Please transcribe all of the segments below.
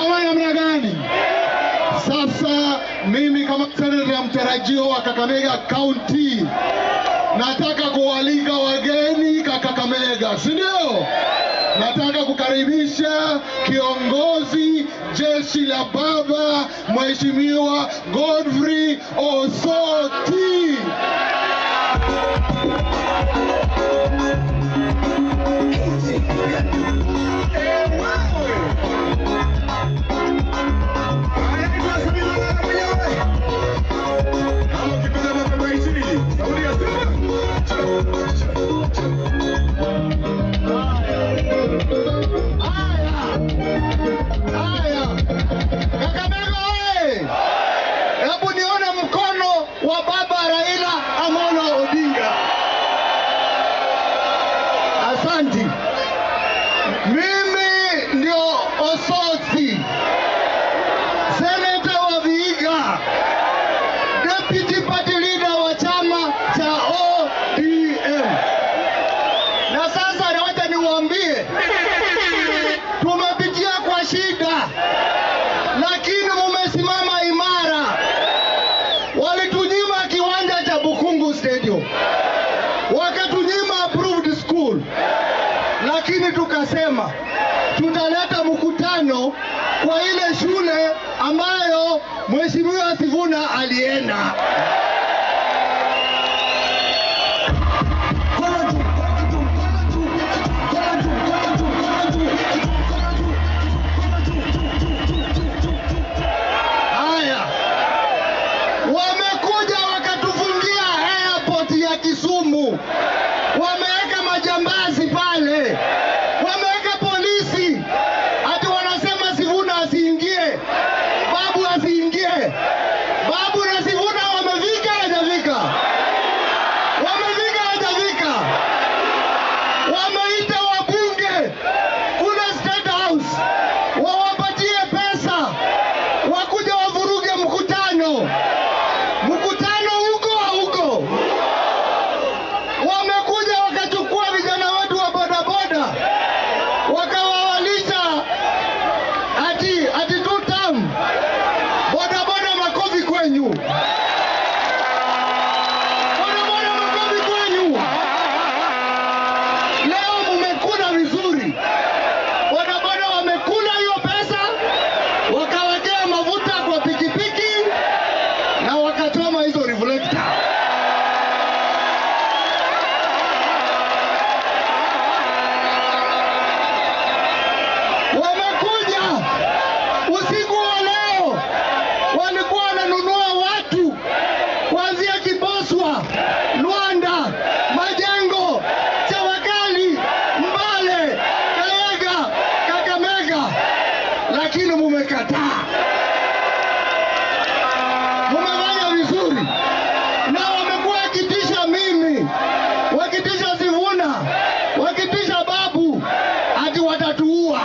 Ama namna gani? Sasa mimi kama seneta mtarajio wa Kakamega County nataka kualika wageni Kakamega, si ndio? Nataka kukaribisha kiongozi jeshi la baba Mheshimiwa Godfrey Osoti. Asante. Mimi ndio Osoti, seneta wa Vihiga, deputy party leader wa chama cha ODM. Na sasa naweza niwaambie, tumepitia kwa shida, lakini mumesimama imara. Walitunyima kiwanja cha Bukungu Stadium, wakatunyima approved school, lakini tukasema tutaleta mkutano kwa ile shule ambayo Mheshimiwa Sifuna alienda. Haya, wamekuja wakatufungia airport ya Kisumu, wameweka majambazi pale, wameweka polisi, ati wanasema Sifuna asiingie, babu asiingie. Babu na Sifuna wamefika hajafika? Wamefika hajafika? Wameita wabunge kule State House wawapatie pesa wakuja wavuruge mkutano. Mkutano huko wamekuja wakachukua vijana wetu wa bodaboda wakawawalisha ati 2 term. Bodaboda makofi kwenyu, bodaboda makofi kwenyu. Leo mmekula vizuri, bodaboda wamekula hiyo pesa, wakawekea mafuta kwa pikipiki na wakachoma hizo reflector. Wamekuja usiku wa leo, walikuwa wananunua watu kuanzia Kiboswa, Luanda, Majengo, Chavakali, Mbale, Kaega, Kakamega, lakini mumekataa. Mumefanya vizuri, na wamekuwa wakitisha mimi, wakitisha Sifuna, wakitisha babu ati watatuua.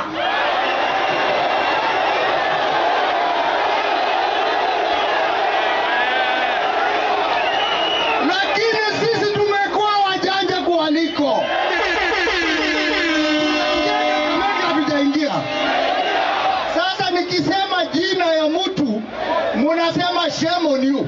Lakini sisi tumekuwa wajanja kualiko. Kakamega havijaingia. Sasa nikisema jina ya mtu, munasema shame on you.